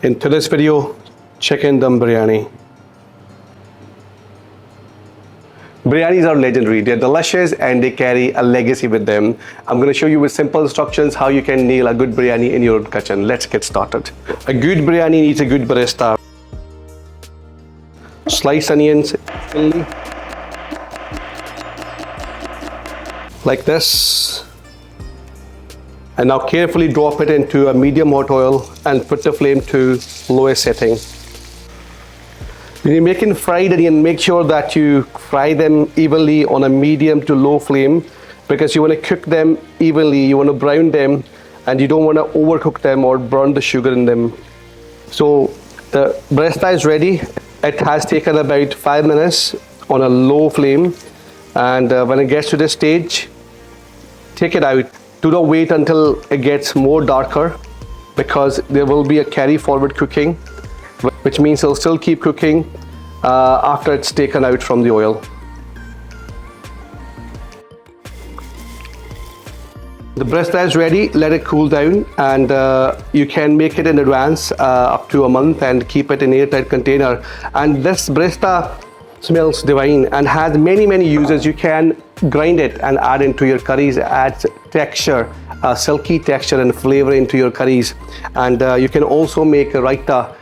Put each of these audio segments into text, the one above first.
In today's video, chicken dum biryani. Biryanis are legendary, they're delicious and they carry a legacy with them. I'm going to show you with simple instructions how you can nail a good biryani in your kitchen. Let's get started. A good biryani needs a good barista. Sliced onions, chilli, like this. And now carefully drop it into a medium hot oil and put the flame to lowest setting. When you're making fried onion, make sure that you fry them evenly on a medium to low flame, because you want to cook them evenly, you want to brown them, and you don't want to overcook them or burn the sugar in them. So the barista is ready. It has taken about 5 minutes on a low flame, and when it gets to this stage, take it out. Do not wait until it gets more darker, because there will be a carry forward cooking, which means it'll still keep cooking after it's taken out from the oil. The barista is ready. Let it cool down, and you can make it in advance up to a month and keep it in airtight container. And this barista smells divine and has many uses. You can grind it and add into your curries, adds texture, silky texture and flavor into your curries. And you can also make a raita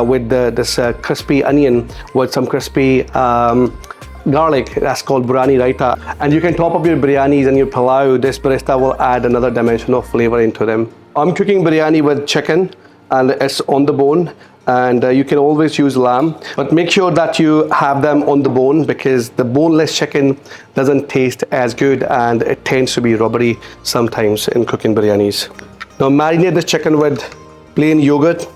with this crispy onion with some crispy garlic. That's called biryani raita. And you can top up your biryanis and your palau. This barista will add another dimension of flavor into them. I'm cooking biryani with chicken and it's on the bone, and you can always use lamb, but make sure that you have them on the bone, because the boneless chicken doesn't taste as good and it tends to be rubbery sometimes in cooking biryanis. Now marinate the chicken with plain yogurt,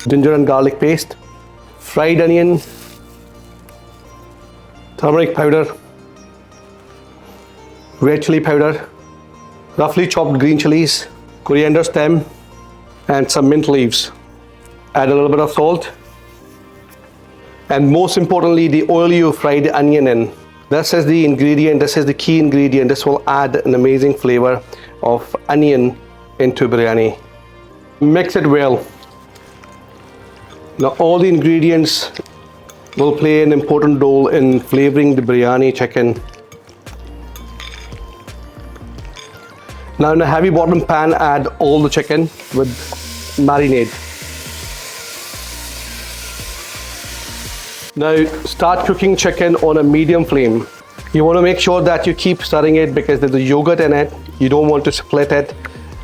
ginger and garlic paste, fried onion, turmeric powder, red chili powder, roughly chopped green chilies, coriander stem, and some mint leaves. Add a little bit of salt, and most importantly, the oil you fried the onion in. This is the ingredient, this is the key ingredient. This will add an amazing flavor of onion into biryani. Mix it well. Now all the ingredients will play an important role in flavoring the biryani chicken. Now in a heavy bottom pan, add all the chicken with marinade. Now start cooking chicken on a medium flame. You want to make sure that you keep stirring it, because there's a yogurt in it. You don't want to split it.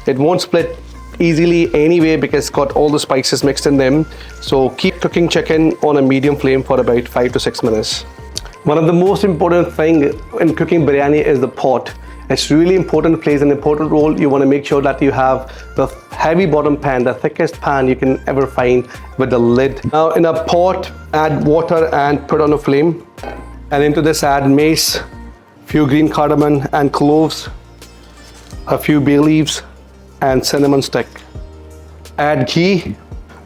It won't split easily anyway because it's got all the spices mixed in them. So keep cooking chicken on a medium flame for about 5 to 6 minutes. One of the most important things in cooking biryani is the pot. It's really important, plays an important role. You want to make sure that you have the heavy bottom pan, the thickest pan you can ever find, with the lid. Now in a pot, add water and put on a flame. And into this add mace, few green cardamom and cloves, a few bay leaves and cinnamon stick. Add ghee.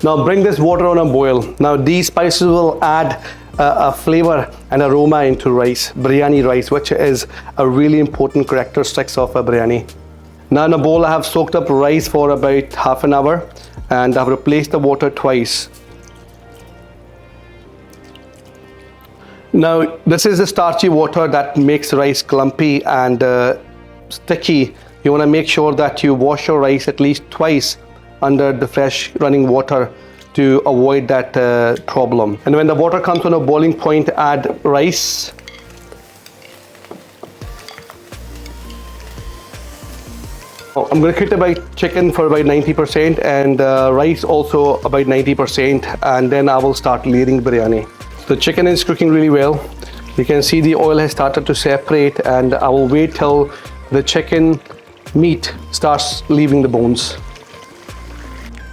Now bring this water on a boil. Now these spices will add a flavor and aroma into rice, biryani rice, which is a really important characteristics of a biryani. Now in a bowl I have soaked up rice for about half an hour, and I've replaced the water twice. Now this is the starchy water that makes rice clumpy and sticky. You want to make sure that you wash your rice at least twice under the fresh running water to avoid that problem. And when the water comes on a boiling point, add rice. I'm going to cook the chicken for about 90% and rice also about 90%, and then I will start layering biryani. The chicken is cooking really well. You can see the oil has started to separate, and I will wait till the chicken meat starts leaving the bones.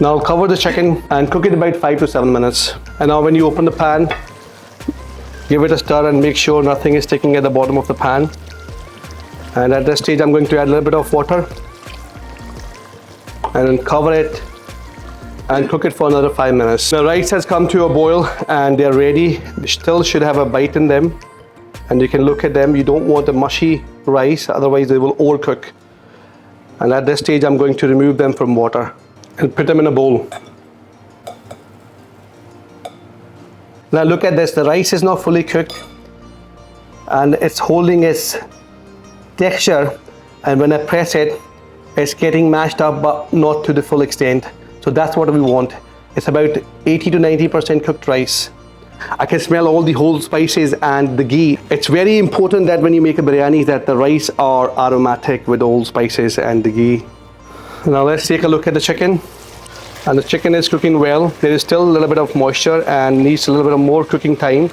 Now I'll cover the chicken and cook it about 5 to 7 minutes. And now when you open the pan, give it a stir and make sure nothing is sticking at the bottom of the pan. And at this stage I'm going to add a little bit of water and then cover it and cook it for another 5 minutes. The rice has come to a boil and they're ready. They still should have a bite in them, and you can look at them. You don't want a mushy rice, otherwise they will overcook. And at this stage I'm going to remove them from water. and put them in a bowl. Now look at this, the rice is not fully cooked and it's holding its texture, and when I press it, it's getting mashed up but not to the full extent. So that's what we want. It's about 80 to 90% cooked rice. I can smell all the whole spices and the ghee. It's very important that when you make a biryani that the rice are aromatic with all spices and the ghee. Now let's take a look at the chicken. And the chicken is cooking well. There is still a little bit of moisture and needs a little bit of more cooking time.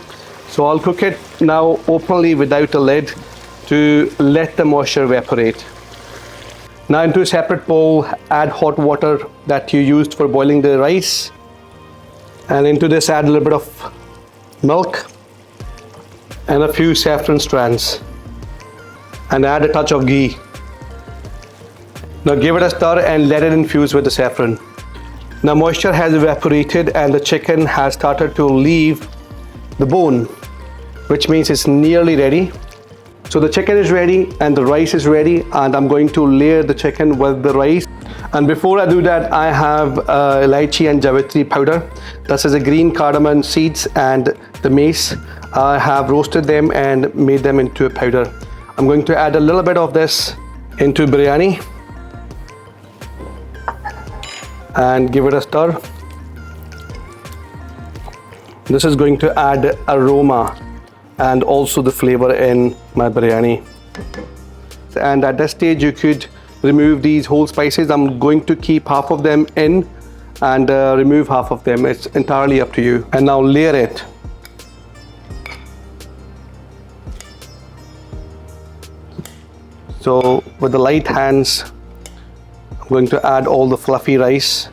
So I'll cook it now openly without a lid to let the moisture evaporate. Now into a separate bowl, add hot water that you used for boiling the rice. And into this add a little bit of milk and a few saffron strands. And add a touch of ghee. Now give it a stir and let it infuse with the saffron. Now moisture has evaporated and the chicken has started to leave the bone, which means it's nearly ready. So the chicken is ready and the rice is ready, and I'm going to layer the chicken with the rice. And before I do that, I have elaichi and javitri powder. This is a green cardamom seeds and the mace. I have roasted them and made them into a powder. I'm going to add a little bit of this into biryani and give it a stir. This is going to add aroma and also the flavor in my biryani. And at this stage you could remove these whole spices. I'm going to keep half of them in and remove half of them. It's entirely up to you. And now layer it. So with the light hands, I'm going to add all the fluffy rice.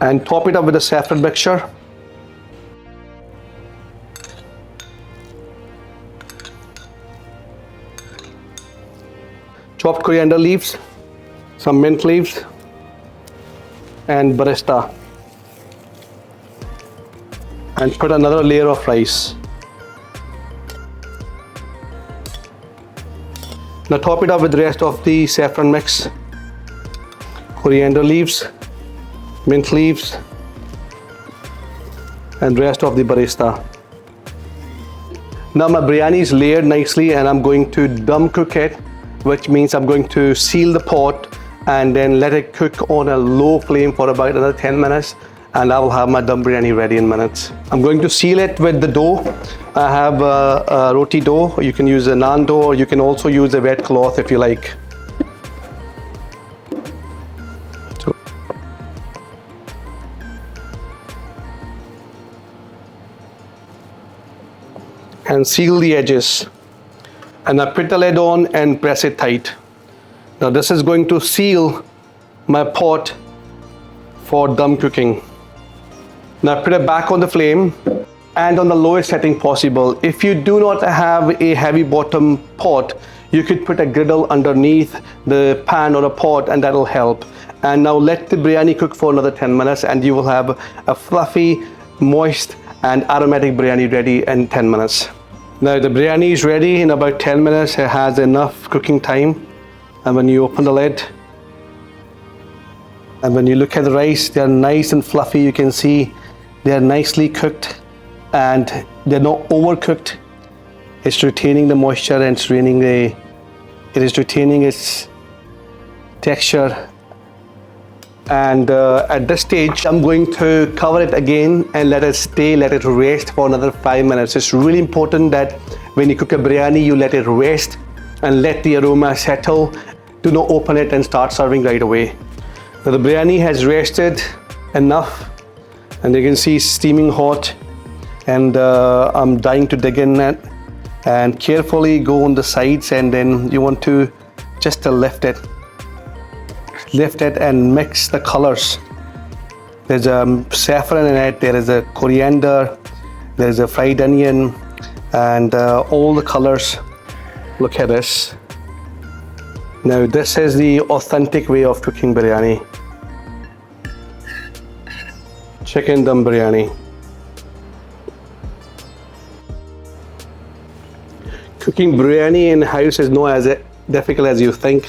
And top it up with a saffron mixture. Chopped coriander leaves, some mint leaves, and barista. And put another layer of rice. Now top it up with the rest of the saffron mix. Coriander leaves, mint leaves, and rest of the barista. Now my biryani is layered nicely and I'm going to dum cook it, which means I'm going to seal the pot and then let it cook on a low flame for about another 10 minutes, and I will have my dum biryani ready in minutes. I'm going to seal it with the dough. I have a roti dough. You can use a naan dough, or you can also use a wet cloth if you like. And seal the edges. And I put the lid on and press it tight. Now this is going to seal my pot for dum cooking. Now put it back on the flame and on the lowest setting possible. If you do not have a heavy bottom pot, you could put a griddle underneath the pan or a pot and that'll help. And now let the biryani cook for another 10 minutes and you will have a fluffy, moist and aromatic biryani ready in 10 minutes. Now the biryani is ready in about 10 minutes. It has enough cooking time. And when you open the lid, and when you look at the rice, they are nice and fluffy. You can see they are nicely cooked and they're not overcooked. It's retaining the moisture and it is retaining its texture. And at this stage, I'm going to cover it again and let it rest for another 5 minutes. It's really important that when you cook a biryani, you let it rest and let the aroma settle. Do not open it and start serving right away. Now the biryani has rested enough and you can see it's steaming hot, and I'm dying to dig in it, and carefully go on the sides, and then you want to just lift it and mix the colors. There's a saffron in it, there is a coriander, there is a fried onion, and all the colors. Look at this. Now this is the authentic way of cooking biryani. Chicken dum biryani. Cooking biryani in house is known as difficult as you think.